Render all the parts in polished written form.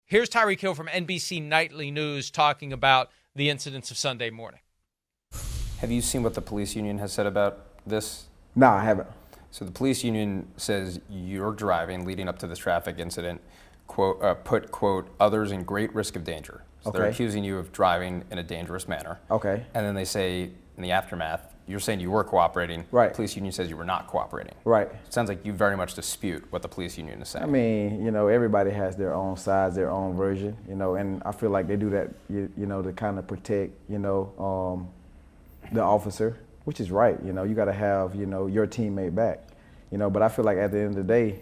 Here's Tyreek Hill from NBC Nightly News talking about the incidents of Sunday morning. Have you seen what the police union has said about this? No, I haven't. So the police union says you're driving leading up to this traffic incident, quote, put, quote, others in great risk of danger. So they're accusing you of driving in a dangerous manner. Okay. And then they say in the aftermath, you're saying you were cooperating. Right. The police union says you were not cooperating. Right. It sounds like you very much dispute what the police union is saying. I mean, everybody has their own sides, their own version, and I feel like they do that, to kind of protect, the officer, which is right. You got to have, your teammate back, but I feel like at the end of the day,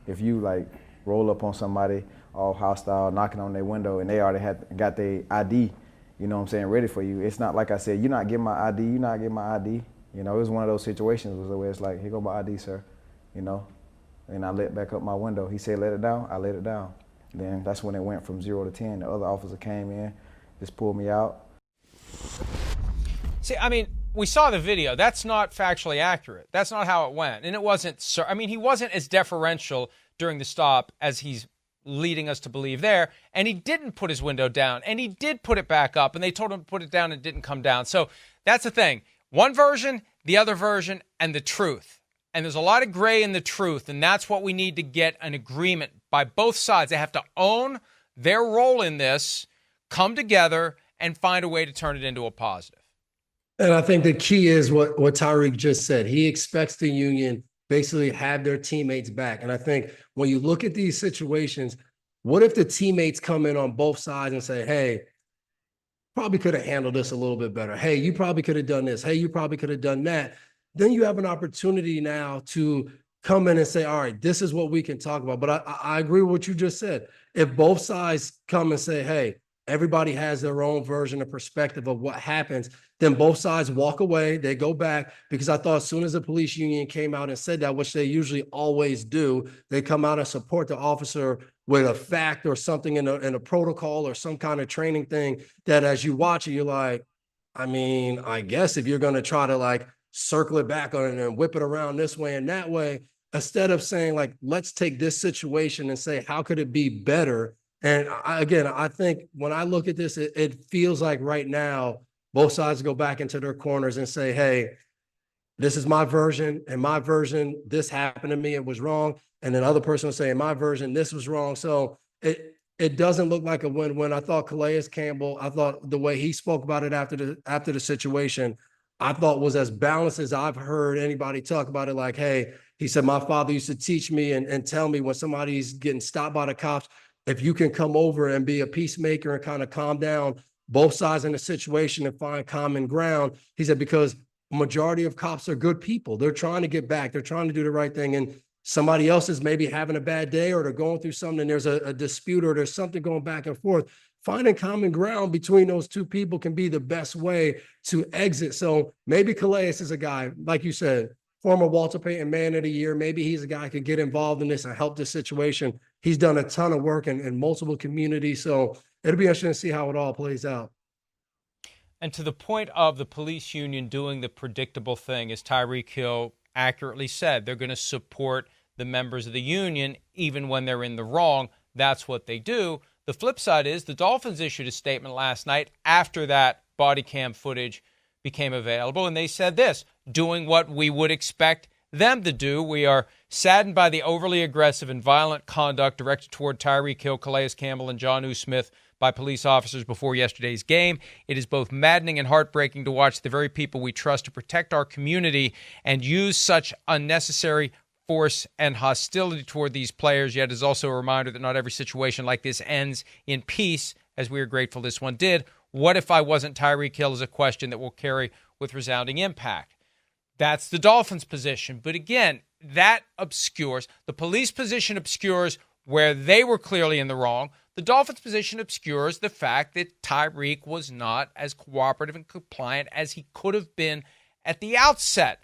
if you like roll up on somebody all hostile, knocking on their window, and they already got their ID, ready for you. It's not like I said, you're not getting my ID, you're not getting my ID. It was one of those situations where it's like, here go my ID, sir, and I let back up my window. He said, let it down, I let it down. Then that's when it went from 0 to 10. The other officer came in, just pulled me out. See, I mean, we saw the video. That's not factually accurate. That's not how it went. And it wasn't, he wasn't as deferential during the stop as he's leading us to believe there. And he didn't put his window down. And he did put it back up. And they told him to put it down and it didn't come down. So that's the thing. One version, the other version, and the truth. And there's a lot of gray in the truth. And that's what we need to get an agreement by both sides. They have to own their role in this, come together, and find a way to turn it into a positive. And I think the key is what Tyreek just said. He expects the union basically have their teammates back. And I think when you look at these situations, what if the teammates come in on both sides and say, hey, probably could have handled this a little bit better. Hey, you probably could have done this. Hey, you probably could have done that. Then you have an opportunity now to come in and say, all right, this is what we can talk about. But I agree with what you just said. If both sides come and say, hey, everybody has their own version of perspective of what happens, then both sides walk away, they go back, because I thought as soon as the police union came out and said that, which they usually always do, they come out and support the officer with a fact or something in a protocol or some kind of training thing that as you watch it, you're like, I mean, I guess if you're going to try to like circle it back on and whip it around this way and that way, instead of saying like, let's take this situation and say, how could it be better? And I think when I look at this, it feels like right now, both sides go back into their corners and say, hey, this is my version. And my version, this happened to me, it was wrong. And then other person will say, in my version, this was wrong. So it doesn't look like a win-win. I thought Calais Campbell, I thought the way he spoke about it after the situation, I thought was as balanced as I've heard anybody talk about it. Like, hey, he said, my father used to teach me and tell me when somebody's getting stopped by the cops, if you can come over and be a peacemaker and kind of calm down both sides in the situation and find common ground. He said, because majority of cops are good people. They're trying to get back. They're trying to do the right thing. And somebody else is maybe having a bad day or they're going through something and there's a dispute or there's something going back and forth. Finding common ground between those two people can be the best way to exit. So maybe Calais is a guy, like you said, former Walter Payton Man of the Year. Maybe he's a guy who could get involved in this and help this situation. He's done a ton of work in multiple communities. So it'll be interesting to see how it all plays out. And to the point of the police union doing the predictable thing, as Tyreek Hill accurately said, they're going to support the members of the union even when they're in the wrong. That's what they do. The flip side is the Dolphins issued a statement last night after that body cam footage became available, and they said this, doing what we would expect them to do. We are saddened by the overly aggressive and violent conduct directed toward Tyreek Hill, Calais Campbell, and Jonnu Smith by police officers before yesterday's game. It is both maddening and heartbreaking to watch the very people we trust to protect our community and use such unnecessary force and hostility toward these players. Yet it is also a reminder that not every situation like this ends in peace, as we are grateful this one did. What if I wasn't Tyreek Hill is a question that will carry with resounding impact. That's the Dolphins' position. But again, that obscures, the police position obscures where they were clearly in the wrong. The Dolphins' position obscures the fact that Tyreek was not as cooperative and compliant as he could have been at the outset.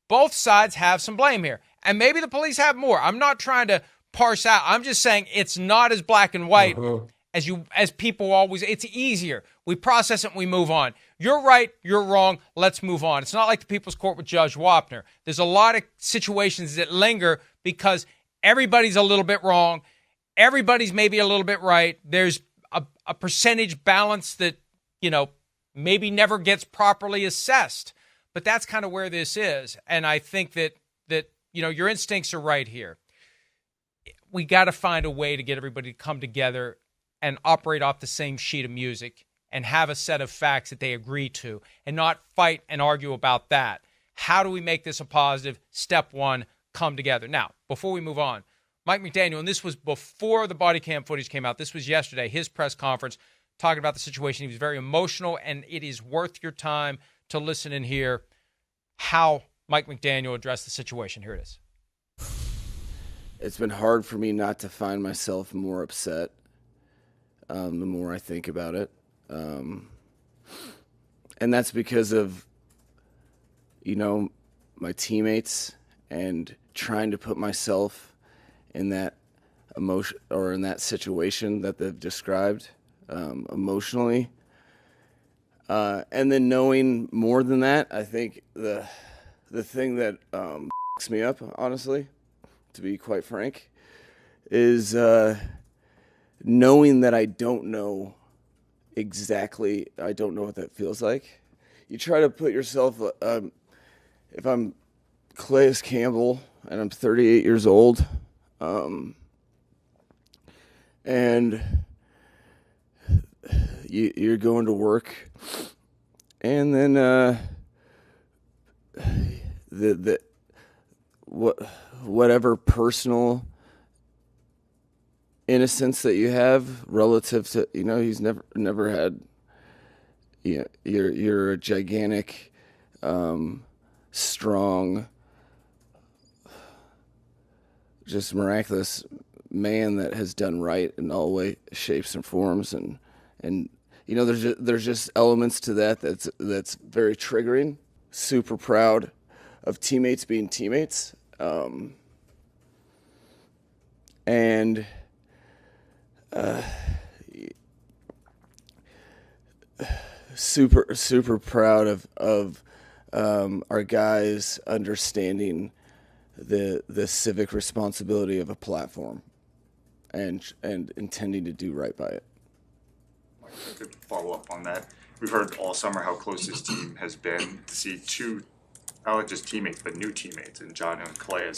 Both sides have some blame here. And maybe the police have more. I'm not trying to parse out. I'm just saying it's not as black and white as people always. It's easier. We process it and we move on. You're right. You're wrong. Let's move on. It's not like the People's Court with Judge Wapner. There's a lot of situations that linger because everybody's a little bit wrong. everybody's maybe a little bit right. There's a percentage balance that, maybe never gets properly assessed. But that's kind of where this is. And I think that your instincts are right here. We got to find a way to get everybody to come together and operate off the same sheet of music and have a set of facts that they agree to and not fight and argue about that. How do we make this a positive? Step one, come together. Now, before we move on, Mike McDaniel, and this was before the body cam footage came out. This was yesterday, his press conference, talking about the situation. He was very emotional, and it is worth your time to listen and hear how Mike McDaniel addressed the situation. Here it is. It's been hard for me not to find myself more upset the more I think about it. And that's because of, my teammates and trying to put myself in that emotion or in that situation that they've described emotionally. And then knowing more than that, I think the thing that fucks me up, honestly, to be quite frank, is knowing that I don't know exactly, I don't know what that feels like. You try to put yourself, if I'm Calais Campbell and I'm 38 years old, and you're going to work, and then whatever personal innocence that you have relative to, he's never had, you're a gigantic, strong, just miraculous man that has done right in all way, shapes, and forms, and there's just elements to that's very triggering. Super proud of teammates being teammates, and super proud of our guys understanding the civic responsibility of a platform and intending to do right by it. To follow up on that, we've heard all summer how close this team has been to see two, not just teammates, but new teammates, and John and Calais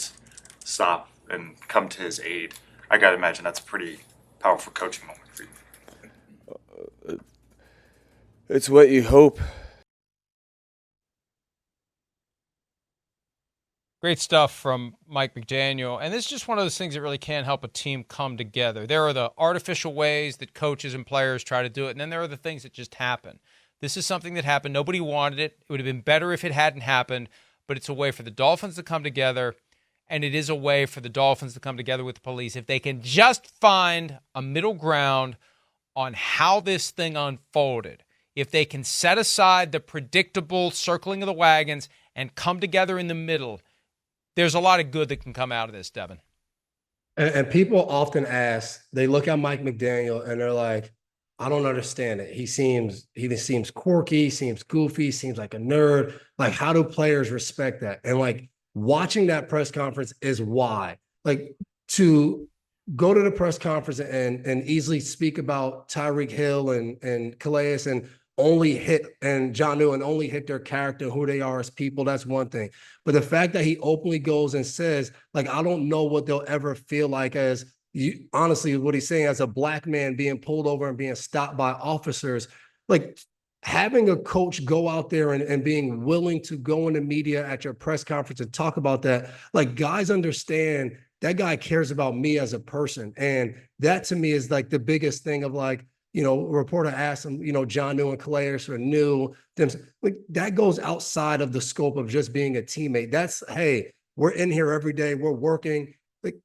stop and come to his aid. I gotta imagine that's a pretty powerful coaching moment for you. It's what you hope. Great stuff from Mike McDaniel. And this is just one of those things that really can help a team come together. There are the artificial ways that coaches and players try to do it, and then there are the things that just happen. This is something that happened. Nobody wanted it. It would have been better if it hadn't happened, but it's a way for the Dolphins to come together, and it is a way for the Dolphins to come together with the police. If they can just find a middle ground on how this thing unfolded, if they can set aside the predictable circling of the wagons and come together in the middle, there's a lot of good that can come out of this, Devin. And people often ask, they look at Mike McDaniel and they're like, I don't understand it. He seems quirky, seems goofy, seems like a nerd. Like, how do players respect that? And like watching that press conference is why. Like, to go to the press conference and easily speak about Tyreek Hill and Calais and John New and only hit their character and who they are as people, that's one thing. But the fact that he openly goes and says, like, I don't know what they'll ever feel like as honestly, what he's saying, as a black man being pulled over and being stopped by officers, like having a coach go out there and being willing to go in the media at your press conference and talk about that, like, guys understand that guy cares about me as a person. And that to me is like the biggest thing of like, a reporter asked him, John New and Calais or knew them. Like, that goes outside of the scope of just being a teammate. That's, hey, we're in here every day. We're working. Like,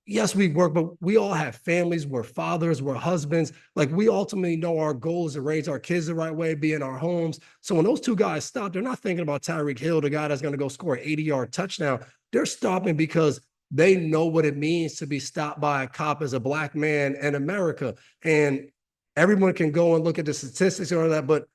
yes, we work, but we all have families. We're fathers. We're husbands. Like, we ultimately know our goal is to raise our kids the right way, be in our homes. So when those two guys stop, they're not thinking about Tyreek Hill, the guy that's going to go score an 80-yard touchdown. They're stopping because they know what it means to be stopped by a cop as a black man in America. And everyone can go and look at the statistics and all that, but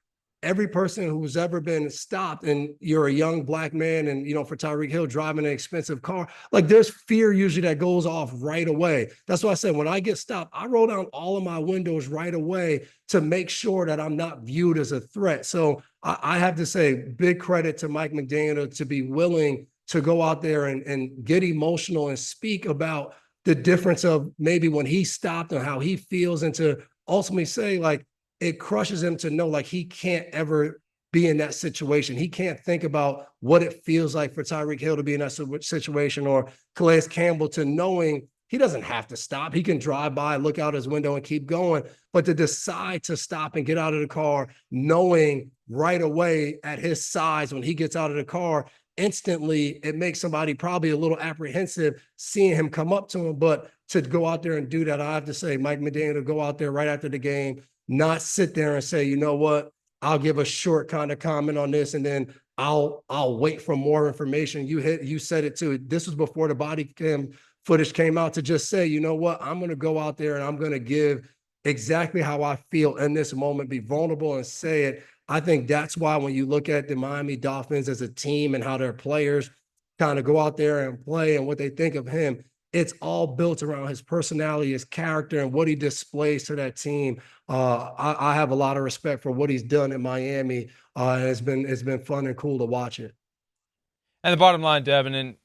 every person who's ever been stopped, and you're a young black man, and for Tyreek Hill driving an expensive car, like there's fear usually that goes off right away. That's why I said when I get stopped, I roll down all of my windows right away to make sure that I'm not viewed as a threat. So I have to say big credit to Mike McDaniel to be willing to go out there and get emotional and speak about the difference of maybe when he stopped and how he feels, and to ultimately say, like, it crushes him to know, like, he can't ever be in that situation. He can't think about what it feels like for Tyreek Hill to be in that situation, or Calais Campbell to knowing he doesn't have to stop. He can drive by, look out his window and keep going, but to decide to stop and get out of the car, knowing right away at his size, when he gets out of the car, instantly it makes somebody probably a little apprehensive seeing him come up to him. But to go out there and do that, I have to say, Mike McDaniel, to go out there right after the game, not sit there and say, you know what, I'll give a short kind of comment on this, and then I'll wait for more information. You said it too. This was before the body cam footage came out, to just say, you know what, I'm going to go out there and I'm going to give exactly how I feel in this moment, be vulnerable and say it. I think that's why when you look at the Miami Dolphins as a team and how their players kind of go out there and play and what they think of him, it's all built around his personality, his character, and what he displays to that team. I have a lot of respect for what he's done in Miami, and it's been fun and cool to watch it. And the bottom line, Devin, and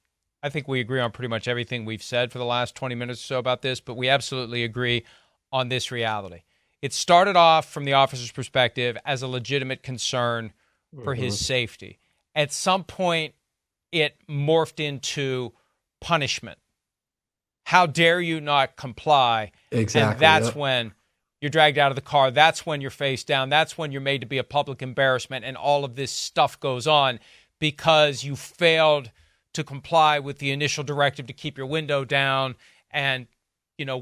I think we agree on pretty much everything we've said for the last 20 minutes or so about this, but we absolutely agree on this reality. It started off from the officer's perspective as a legitimate concern for his safety. At some point, it morphed into punishment. How dare you not comply? Exactly. And that's when you're dragged out of the car. That's when you're face down. That's when you're made to be a public embarrassment, and all of this stuff goes on because you failed to comply with the initial directive to keep your window down. And,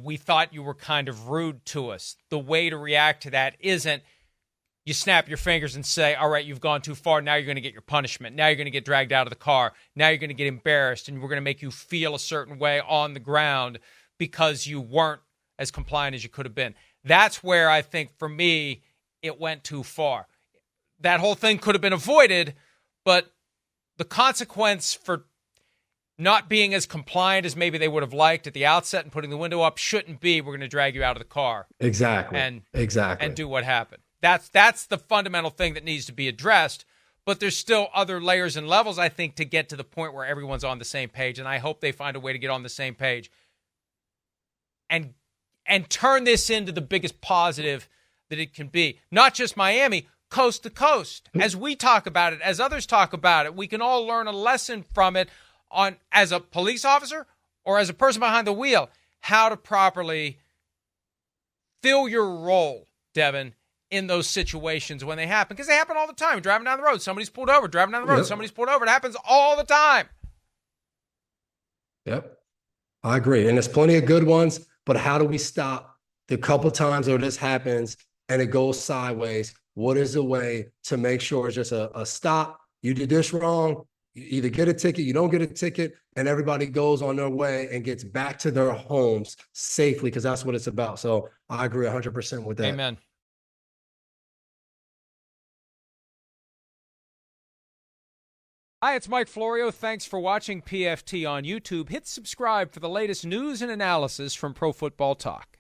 we thought you were kind of rude to us. The way to react to that isn't you snap your fingers and say, all right, you've gone too far. Now you're going to get your punishment. Now you're going to get dragged out of the car. Now you're going to get embarrassed, and we're going to make you feel a certain way on the ground because you weren't as compliant as you could have been. That's where I think, for me, it went too far. That whole thing could have been avoided, but the consequence for not being as compliant as maybe they would have liked at the outset and putting the window up shouldn't be, we're going to drag you out of the car. Exactly. And exactly. do what happened. That's the fundamental thing that needs to be addressed. But there's still other layers and levels, I think, to get to the point where everyone's on the same page. And I hope they find a way to get on the same page and turn this into the biggest positive that it can be. Not just Miami, coast to coast. As we talk about it, as others talk about it, we can all learn a lesson from it on, as a police officer or as a person behind the wheel, how to properly fill your role, Devin, in those situations when they happen. Because they happen all the time. You're driving down the road, somebody's pulled over. Driving down the road, Yep. Somebody's pulled over. It happens all the time. Yep. I agree. And there's plenty of good ones, but how do we stop the couple times where this happens and it goes sideways? What is the way to make sure it's just a stop? You did this wrong. You either get a ticket, you don't get a ticket, and everybody goes on their way and gets back to their homes safely, because that's what it's about. So I agree 100% with that. Amen. Hi, it's Mike Florio. Thanks for watching PFT on YouTube. Hit subscribe for the latest news and analysis from Pro Football Talk.